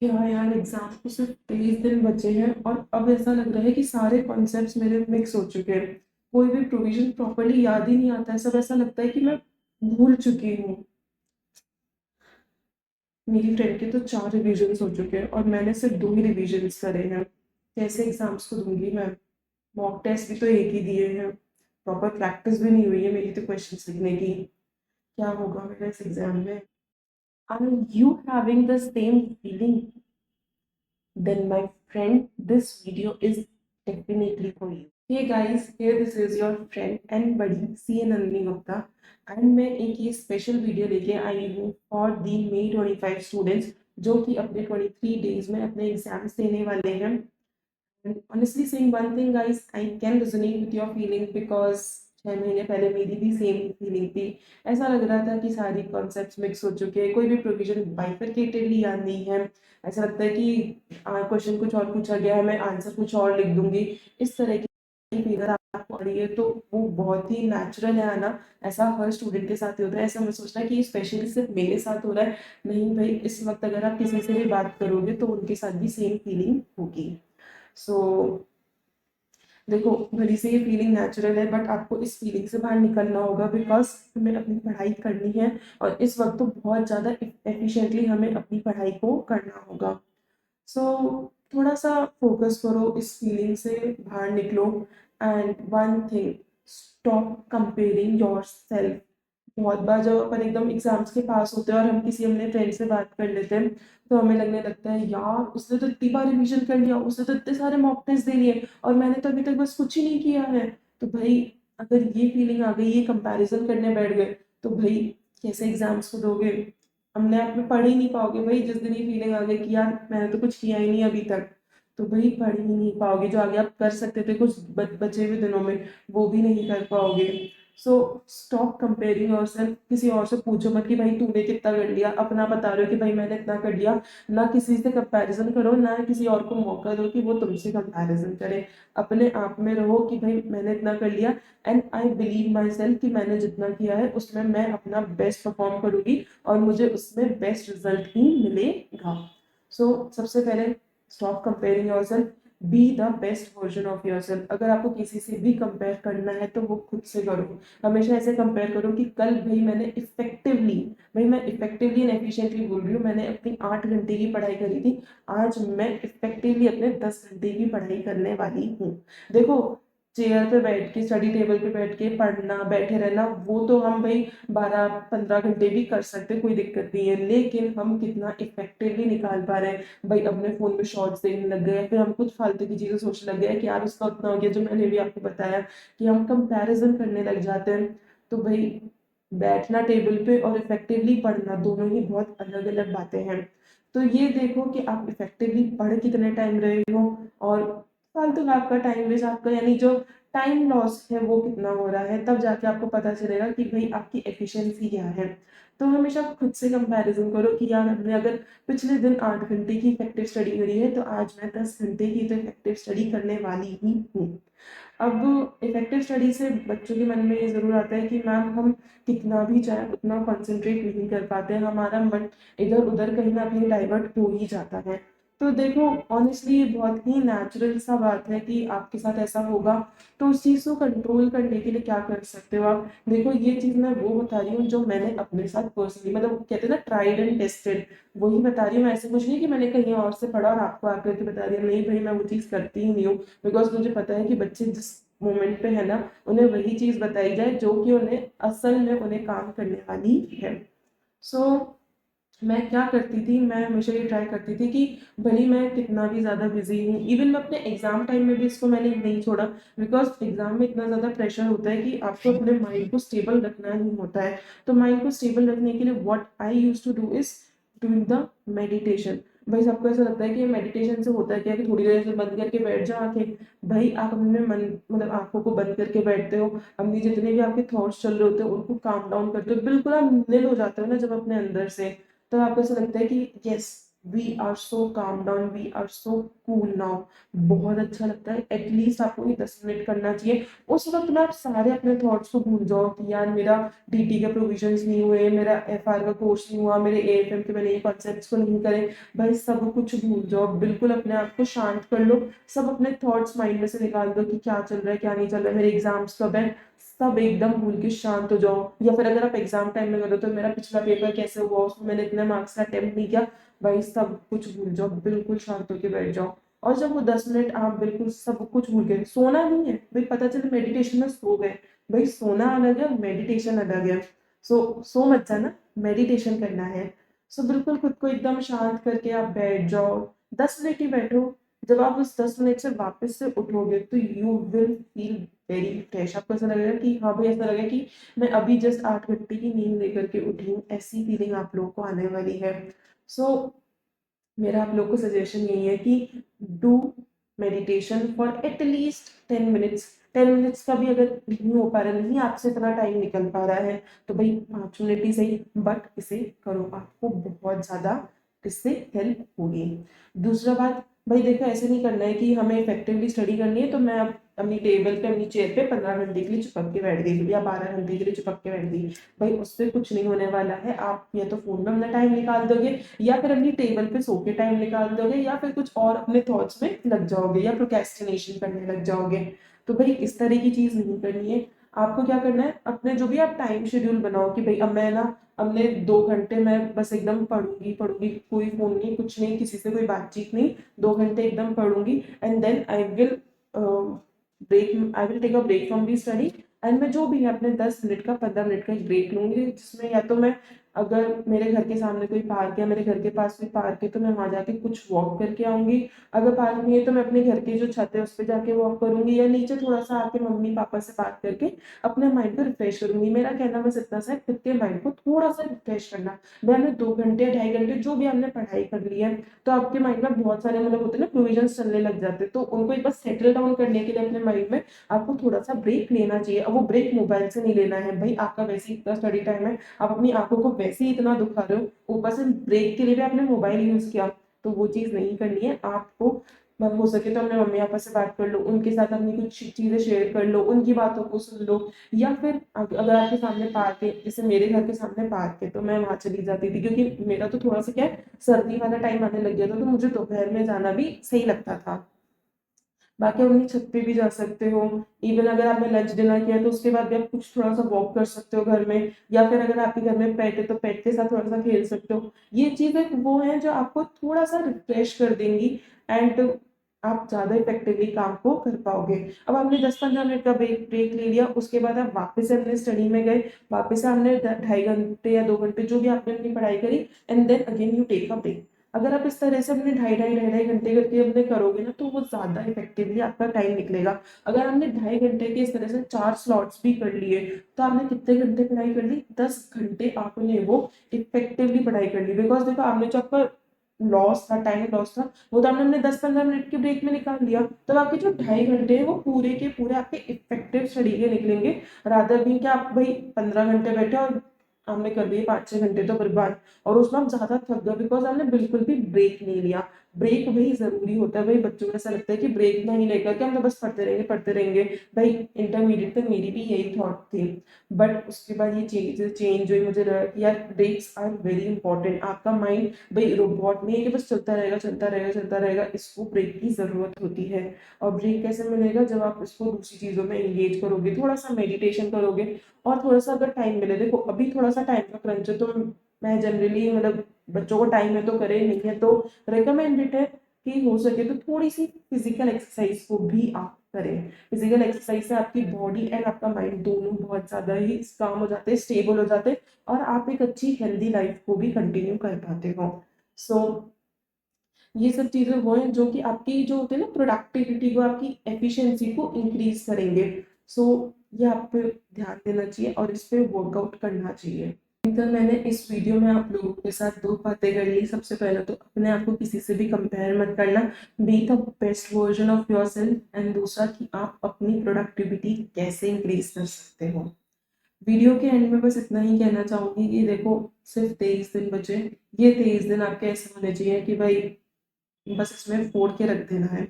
क्या यार, एग्जाम को सिर्फ 23 दिन बचे हैं और अब ऐसा लग रहा है कि सारे कॉन्सेप्ट्स मेरे मिक्स हो चुके हैं। कोई भी प्रोविजन प्रॉपर्ली याद ही नहीं आता है। सब ऐसा लगता है कि मैं भूल चुकी हूँ। मेरी फ्रेंड के तो 4 रिविजन्स हो चुके हैं और मैंने सिर्फ 2 ही रिविजन्स करे हैं। कैसे एग्जाम्स को दूंगी मैं? मॉक टेस्ट भी तो एक ही दिए हैं। प्रॉपर प्रैक्टिस भी नहीं हुई है मेरी तो क्वेश्चंस लिखने की। क्या होगा मेरा इस एग्जाम में? Are you having the same feeling? then my friend, this video is definitely for you. Hey guys, here this is your friend and buddy CA Nandini Gupta and मैं एक ये स्पेशल वीडियो लेके आई हूँ for the May 25 students जो कि अपने 23 days में अपने एग्जाम्स देने वाले हैं। And honestly saying one thing, guys, I can resonate with your feeling because 6 महीने पहले मेरी भी सेम फीलिंग थी। ऐसा लग रहा था कि सारी कॉन्सेप्ट्स मिक्स हो चुके हैं, कोई भी प्रोविजन बाइफरकेटेडली याद नहीं है। ऐसा लगता है कि क्वेश्चन कुछ और पूछा गया है, मैं आंसर कुछ और लिख दूंगी। इस तरह की फीलिंग आपको आ रही है तो वो बहुत ही नेचुरल है ना। ऐसा हर स्टूडेंट के साथ ही होता है। ऐसा मैं सोचना कि स्पेशली सिर्फ मेरे साथ हो रहा है, नहीं भाई, इस वक्त अगर आप किसी से भी बात करोगे तो उनके साथ भी सेम फीलिंग होगी। सो देखो, भली से ये फीलिंग नेचुरल है बट आपको इस फीलिंग से बाहर निकलना होगा बिकॉज हमें अपनी पढ़ाई करनी है और इस वक्त तो बहुत ज़्यादा एफिशिएंटली हमें अपनी पढ़ाई को करना होगा। सो थोड़ा सा फोकस करो, इस फीलिंग से बाहर निकलो। And one thing, stop comparing your self. बहुत बार जब अपन एकदम एग्जाम्स के पास होते हैं और हम किसी अपने फ्रेंड से बात कर लेते हैं तो हमें लगने लगता है यार उसने तो इतनी बार रिवीजन कर लिया, उसने तो इतने सारे मॉक टेस्ट दे लिए और मैंने तो अभी तक बस कुछ ही नहीं किया है। तो भाई, अगर ये फीलिंग आ गई, ये कंपैरिजन करने बैठ गए तो भाई कैसे एग्जाम्स को दोगे? अपने आप में पढ़ ही नहीं पाओगे भाई। जिस दिन ये फीलिंग आ गई कि यार मैंने तो कुछ किया ही नहीं अभी तक, तो भाई पढ़ ही नहीं पाओगे। जो आगे आप कर सकते थे कुछ बचे हुए दिनों में, वो भी नहीं कर पाओगे। So stop comparing yourself. किसी और से पूछो मत कि भाई तूने कितना कर लिया, अपना बता रहे हो कि भाई मैंने इतना कर लिया। ना किसी से कंपैरिजन करो, ना किसी और को मौका दो कि वो तुमसे कंपैरिजन करे। अपने आप में रहो कि भाई मैंने इतना कर लिया and I believe my self कि मैंने जितना किया है उसमें मैं अपना बेस्ट परफॉर्म करूंगी और मुझे उसमें बेस्ट रिजल्ट ही मिलेगा। सो सबसे पहले stop comparing yourself, be the best version of yourself. अगर आपको किसी से भी कंपेयर करना है तो वो खुद से करो। हमेशा ऐसे कंपेयर करो कि कल भाई मैंने इफेक्टिवली, भाई मैं इफेक्टिवली एंड एफिशिएंटली बोल रही हूँ, मैंने अपनी 8 घंटे की पढ़ाई करी थी। आज मैं इफेक्टिवली अपने 10 घंटे की पढ़ाई करने वाली हूँ। देखो, चेयर पे बैठ के, स्टडी टेबल पे बैठ के पढ़ना, बैठे रहना, वो तो हम भाई 12-15 घंटे भी कर सकते, कोई दिक्कत नहीं है। लेकिन हम कितना इफेक्टिवली निकाल पा रहे हैं? भाई अपने फोन में शॉर्ट्स देखने लग गए, फिर हम कुछ फालतू की चीजें सोचने लग गए कि यार उसका उतना हो गया, जो मैंने भी आपको बताया कि हम कंपैरिजन करने लग जाते हैं। तो भाई बैठना टेबल पे और इफेक्टिवली पढ़ना दोनों ही बहुत अलग अलग बातें हैं। तो ये देखो कि आप इफेक्टिवली पढ़ कितने टाइम रहे हो और फालतू का आपका टाइम वेस्ट, आपका यानी जो टाइम लॉस है वो कितना हो रहा है। तब जाके आपको पता चलेगा कि भाई आपकी एफिशिएंसी क्या है। तो हमेशा खुद से कंपैरिजन करो कि यार हमने अगर पिछले दिन 8 घंटे की इफेक्टिव स्टडी करी है तो आज मैं 10 घंटे की तो इफेक्टिव स्टडी करने वाली ही हूँ। अब इफेक्टिव स्टडी से बच्चों के मन में ये ज़रूर आता है कि मैम हम कितना भी चाहे उतना कंसंट्रेट नहीं कर पाते, हमारा मन इधर उधर कहीं ना कहीं डाइवर्ट हो ही जाता है। तो देखो, ऑनेस्टली ये बहुत ही नेचुरल सा बात है कि आपके साथ ऐसा होगा। तो उस चीज़ को कंट्रोल करने के लिए क्या कर सकते हो आप? देखो, ये चीज़ मैं वो बता रही हूँ जो मैंने अपने साथ पर्सनली, मतलब कहते हैं ना, ट्राइड एंड टेस्टेड, वही बता रही हूँ। ऐसे कुछ नहीं कि मैंने कहीं और से पढ़ा और आपको आकर के बता रही हूँ। नहीं भाई, मैं वो चीज़ करती ही नहीं हूँ बिकॉज मुझे पता है कि बच्चे जिस मोमेंट पे है ना, उन्हें वही चीज़ बताई जाए जो कि उन्हें असल में उन्हें काम करने वाली है। सो मैं क्या करती थी, मैं हमेशा ये ट्राई करती थी कि भले मैं कितना भी ज़्यादा बिजी हूँ, इवन मैं अपने एग्जाम टाइम में भी इसको मैंने नहीं छोड़ा बिकॉज एग्जाम में इतना ज़्यादा प्रेशर होता है कि आपको अपने माइंड को स्टेबल रखना ही होता है। तो माइंड को स्टेबल रखने के लिए what I use to do is doing the meditation. भाई सबको ऐसा लगता है कि मेडिटेशन से होता है क्या कि थोड़ी देर से बंद करके बैठ जाओ आंखें। भाई आप अपने मन, मतलब आंखों को बंद करके बैठते हो, अपनी जितने भी आपके थॉट्स चल रहे होते हैं उनको काम डाउन करते हो, बिल्कुल आप निल हो जाते हो ना जब अपने अंदर से। तो आपको ऐसा लगता है कि yes, we are so calm down, we are so cool now. बहुत अच्छा लगता है। एटलीस्ट आपको ये 10 मिनट करना चाहिए। उस वक्त में आप सारे अपने थॉट्स को भूल जाओ कि यार मेरा डीटी के प्रोविजंस नहीं हुए, मेरा एफआर का कोर्स नहीं हुआ, मेरे एएफएम के मैंने ये कॉन्सेप्ट्स को नहीं करे। भाई सब कुछ भूल जाओ, बिल्कुल अपने आप को शांत कर लो। सब अपने थॉट्स माइंड में से निकाल दो कि क्या चल रहा है क्या नहीं चल रहा है, मेरे एग्जाम्स कब है। सब एकदम भूल के शांत हो जाओ। या फिर अगर आप एग्जाम टाइम में करो तो मेरा पिछला पेपर कैसे हुआ, उसमें मैंने इतने मार्क्स का अटेम्प्ट नहीं किया। भाई सब कुछ भूल जाओ, बिल्कुल शांत होके बैठ जाओ। और जब वो 10 मिनट आप बिल्कुल सब कुछ भूल गए, सोना नहीं है भाई, पता चले मेडिटेशन में सो गए। भाई सोना अलग है, मेडिटेशन अलग है। सो मत जाना, मेडिटेशन करना है। सो बिल्कुल खुद को एकदम शांत करके आप बैठ जाओ। 10 मिनट ही बैठो। जब आप उस 10 मिनट से वापस से उठोगे तो you will feel very fresh. आपको ऐसा लगेगा कि हाँ भाई, ऐसा लगेगा कि मैं अभी जस्ट 8 घंटे की नींद लेकर के उठी हूँ। ऐसी फीलिंग आप लोगों को आने वाली है। सो मेरा आप लोग को सजेशन यही है कि do meditation for at least 10 minutes. 10 minutes का भी अगर नहीं हो पा रहा, नहीं आपसे इतना टाइम निकल पा रहा है, तो भाई 5 मिनट ही सही, बट इसे करो। आपको बहुत ज़्यादा इससे हेल्प होगी। दूसरा बात, भाई देखो ऐसे नहीं करना है कि हमें इफेक्टिवली स्टडी करनी है तो मैं अब अपनी टेबल पे अपनी चेयर पे 15 घंटे के लिए चिपक के बैठ गई या 12 घंटे के लिए चिपक के बैठ गई। भाई उससे कुछ नहीं होने वाला है। आप या तो फोन में अपना टाइम निकाल दोगे, या फिर अपनी टेबल पे सो के टाइम निकाल दोगे, या फिर कुछ और अपने थॉट्स में लग जाओगे, या प्रोक्रेस्टिनेशन करने लग जाओगे। तो भाई इस तरह की चीज नहीं करनी है। आपको क्या करना है, अपने जो भी आप टाइम शेड्यूल बनाओ कि भाई अब मैं ना अपने 2 घंटे मैं बस एकदम पढ़ूंगी पढ़ूंगी, कोई फोन नहीं, कुछ नहीं, किसी से कोई बातचीत नहीं। 2 घंटे एकदम पढ़ूंगी and then I will take a break from the study. And मैं जो भी है अपने 10 मिनट का 15 मिनट का एक ब्रेक लूंगी, जिसमें या तो मैं, अगर मेरे घर के सामने कोई पार्क है, मेरे घर के पास कोई पार्क है, तो मैं वहां जाके कुछ वॉक करके आऊंगी। अगर पार्क नहीं है तो मैं अपने घर की जो छत है उस पर जाके वॉक करूंगी, या नीचे थोड़ा सा आके मम्मी पापा से बात करके अपने माइंड को रिफ्रेश करूंगी। मेरा कहना बस इतना सा है, खुद के माइंड को थोड़ा सा रिफ्रेश करना। भाई हमने 2 घंटे 2.5 घंटे जो भी हमने पढ़ाई कर ली है, तो आपके माइंड में बहुत सारे मतलब होते हैं ना प्रोविजन चलने लग जाते हैं, तो उनको एक बार सेटल डाउन करने के लिए अपने माइंड में आपको थोड़ा सा ब्रेक लेना चाहिए। अब वो ब्रेक मोबाइल से नहीं लेना है, भाई आपका वैसे ही इतना स्टडी टाइम है, आप अपनी आंखों को वैसे ही इतना दुखा रहे हो, ऊपर से ब्रेक के लिए भी आपने मोबाइल यूज किया। तो वो चीज नहीं करनी है आपको। मतलब हो सके तो अपने मम्मी पापा से बात कर लो, उनके साथ अपनी कुछ चीजें शेयर कर लो, उनकी बातों को सुन लो। या फिर अगर आपके सामने पार्क है, जैसे मेरे घर के सामने पार्क है, तो मैं वहां चली जाती थी, क्योंकि मेरा तो थोड़ा सा क्या है, सर्दी वाला टाइम आने लग गया था, तो मुझे दोपहर में जाना भी सही लगता था। बाकी आप अपनी छत पे भी जा सकते हो। इवन अगर आपने लंच डिनर किया तो उसके बाद भी आप कुछ थोड़ा सा वॉक कर सकते हो घर में, या फिर अगर आपके घर में पेट है तो पेट के साथ थोड़ा सा खेल सकते हो। ये चीजें वो हैं जो आपको थोड़ा सा रिफ्रेश कर देंगी, एंड आप ज्यादा इफेक्टिवली काम को कर पाओगे। अब आपने 10-15 मिनट का ब्रेक ब्रेक ले लिया, उसके बाद आप वापस से अपने स्टडी में गए, वापस से हमने 2.5 घंटे या 2 घंटे जो भी आपने अपनी पढ़ाई करी, and then again you take a break. अगर आप इस तरह से अपने ढाई ढाई घंटे करके अपने करोगे ना, तो वो ज्यादा इफेक्टिवली आपका टाइम निकलेगा। अगर हमने 2.5 घंटे के इस तरह से 4 स्लॉट्स भी कर लिए, तो आपने कितने घंटे पढ़ाई कर ली, 10 घंटे आपने वो इफेक्टिवली पढ़ाई कर ली। बिकॉज देखो आपने जो आपका लॉस था, टाइम लॉस था, वो तो आपने अपने 10-15 मिनट के ब्रेक में निकाल लिया। तो आपके जो 2.5 घंटे हैं वो पूरे के पूरे आपके इफेक्टिव स्टडी के निकलेंगे। रादर भी कि आप भाई 15 घंटे बैठे और हमने कर लिए 5-6 घंटे तो बर्बाद, और उसमें हम ज्यादा थक गए बिकॉज हमने बिल्कुल भी ब्रेक नहीं लिया। ब्रेक भाई जरूरी होता है। भाई बच्चों को ऐसा लगता है कि ब्रेक नहीं लेकर के हम तो बस पढ़ते रहेंगे पढ़ते रहेंगे। भाई इंटरमीडिएट तक मेरी भी यही थॉट थी, बट उसके बाद ये चीजें चेंज हुई। मुझे लगा कि यार ब्रेक्स आर वेरी इंपॉर्टेंट। आपका माइंड भाई रोबोट नहीं है कि बस चलता रहेगा चलता रहेगा चलता रहेगा, इसको ब्रेक की जरूरत होती है। और ब्रेक कैसे मिलेगा, जब आप इसको दूसरी चीजों में एंगेज करोगे, थोड़ा सा मेडिटेशन करोगे, और थोड़ा सा अगर टाइम मिले, देखो अभी थोड़ा सा टाइम का क्रंच है, तो मैं जनरली मतलब बच्चों को टाइम है तो करे, नहीं है तो रिकमेंडेड है कि हो सके तो थोड़ी सी फिजिकल एक्सरसाइज को भी आप करें। फिजिकल एक्सरसाइज से आपकी बॉडी एंड आपका माइंड दोनों बहुत ज्यादा ही काम हो जाते हैं, स्टेबल हो जाते हैं, और आप एक अच्छी हेल्दी लाइफ को भी कंटिन्यू कर पाते हो। सो ये सब चीजें वो हैं जो कि आपकी जो होते हैं ना प्रोडक्टिविटी को, आपकी एफिशिएंसी को इंक्रीज करेंगे। सो ये आपको ध्यान देना चाहिए और इस पे वर्कआउट करना चाहिए। तो मैंने इस वीडियो में आप लोगों के साथ दो बातें कर ली। सबसे पहले तो अपने आप को किसी से भी कंपेयर मत करना, be the best version of your self. And दूसरा कि आप अपनी प्रोडक्टिविटी कैसे इंक्रीज कर सकते हो। वीडियो के एंड में बस इतना ही कहना चाहूँगी कि देखो सिर्फ 23 दिन बचे, ये 23 दिन आपके ऐसे होने चाहिए कि भाई बस इसमें फोड़ के रख देना है।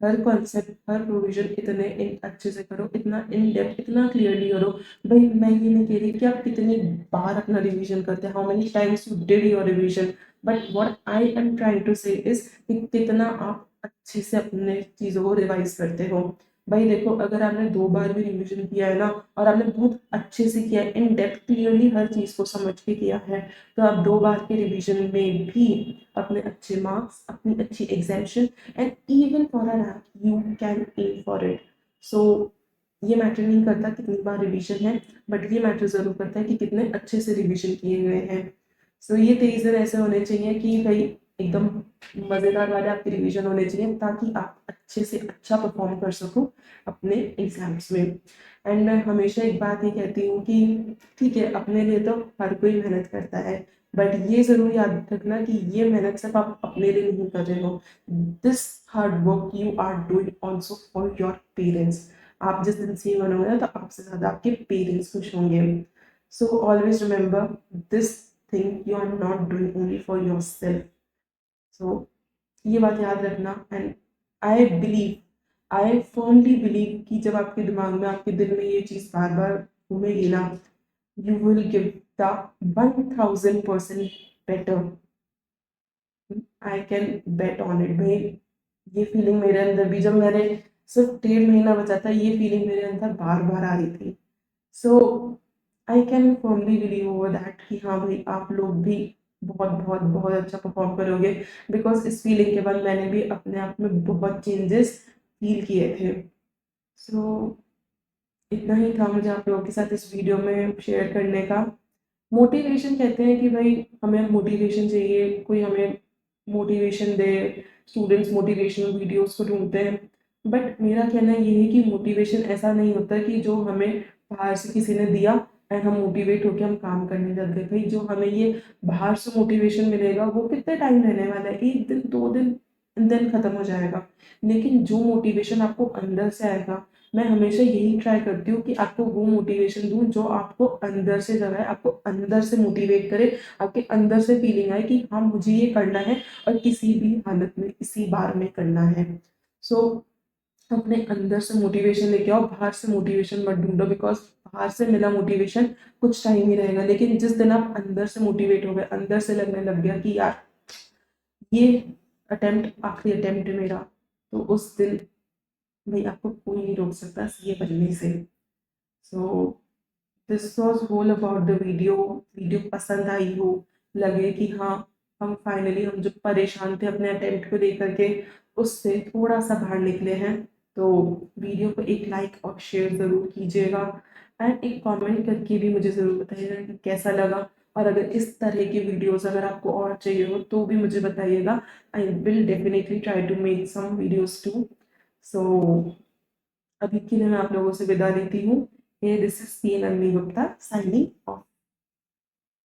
हर कॉन्सेप्ट, हर प्रोविजन इतने अच्छे से करो, इतना इन डेप्थ, इतना क्लियरली करो। भाई मैं ये नहीं कह रही कि आप कितनी बार अपना रिवीजन करते हैं, how many times you did your revision, but what I am trying to say is कि कितना आप अच्छे से अपने चीज़ों को रिवाइज करते हो। भाई देखो अगर आपने 2 बार भी रिवीजन किया है ना, और आपने बहुत अच्छे से किया है, इन डेप्थ क्लियरली हर चीज़ को समझ के किया है, तो आप 2 बार के रिवीजन में भी अपने अच्छे मार्क्स, अपनी अच्छी examination, and even for a rank you can aim for it. So ये मैटर नहीं करता कितनी बार रिवीजन है, बट ये मैटर ज़रूर करता है कि कितने अच्छे से रिवीजन किए हुए हैं। सो ये 23 दिन ऐसे होने चाहिए कि भाई एकदम मज़ेदार वाले आपके रिवीजन होने चाहिए, ताकि आप अच्छे से अच्छा परफॉर्म कर सको अपने एग्जाम्स में। एंड मैं हमेशा एक बात ये कहती हूँ कि ठीक है, अपने लिए तो हर कोई मेहनत करता है, बट ये ज़रूर याद रखना कि ये मेहनत सिर्फ आप अपने लिए नहीं कर रहे हो, this hard work you are doing also for your parents. आप जिस दिन सीए बनोगे ना, तो आपसे ज़्यादा आपके पेरेंट्स खुश होंगे। So always remember this thing, you are not doing only for yourself. So ये बात याद रखना। And I believe, I firmly believe कि जब आपके दिमाग में, आपके दिल में ये चीज़ बार बार घूमेगी ना, you will give the 1000% better. I can bet on it भाई। ये फीलिंग मेरे अंदर भी, जब मैंने सिर्फ 1.5 महीना बचा था, ये फीलिंग मेरे अंदर बार बार आ रही थी। So I can firmly believe over that कि हाँ भाई आप लोग भी बहुत बहुत बहुत अच्छा परफॉर्म करोगे, बिकॉज इस फीलिंग के बाद मैंने भी अपने आप में बहुत चेंजेस फील किए थे। सो इतना ही था मुझे आप लोगों के साथ इस वीडियो में शेयर करने का। मोटिवेशन कहते हैं कि भाई हमें मोटिवेशन चाहिए, कोई हमें मोटिवेशन दे, स्टूडेंट्स मोटिवेशनल वीडियोस को ढूंढते हैं, बट मेरा कहना ये है कि मोटिवेशन ऐसा नहीं होता कि जो हमें बाहर से किसी ने दिया एंड हम मोटिवेट होकर हम काम करने लग गए। भाई जो हमें ये बाहर से मोटिवेशन मिलेगा वो कितने टाइम रहने वाला है, 1 दिन 2 दिन, दिन खत्म हो जाएगा। लेकिन जो मोटिवेशन आपको अंदर से आएगा, मैं हमेशा यही ट्राई करती हूँ कि आपको वो मोटिवेशन दूँ जो आपको अंदर से जगाए, आपको अंदर से मोटिवेट करे, आपके अंदर से फीलिंग आए कि हाँ मुझे ये करना है और किसी भी हालत में इसी बार में करना है। सो अपने अंदर से मोटिवेशन लेके आओ, बाहर से मोटिवेशन मत ढूंढो, बिकॉज बाहर से मिला मोटिवेशन कुछ टाइम ही रहेगा, लेकिन जिस दिन आप अंदर से मोटिवेट हो गए, अंदर से लगने लग गया कि यार ये अटेम्प्ट आखिरी अटेम्प्ट है मेरा, तो उस दिन भाई आपको कोई नहीं रोक सकता सीए बनने से। So this was whole about the video. Video पसंद आई हो, लगे कि हाँ हम फाइनली, हम जो परेशान थे अपने अटेम्प्ट को लेकर के, उससे थोड़ा सा बाहर निकले हैं, तो वीडियो को एक लाइक और शेयर ज़रूर कीजिएगा, एंड एक कमेंट करके भी मुझे ज़रूर बताइएगा कि कैसा लगा। और अगर इस तरह की वीडियोस अगर आपको और चाहिए हो तो भी मुझे बताइएगा, I will definitely try to make some videos too. So अभी के लिए मैं आप लोगों से विदा लेती हूँ। This is P Nandini Gupta signing off.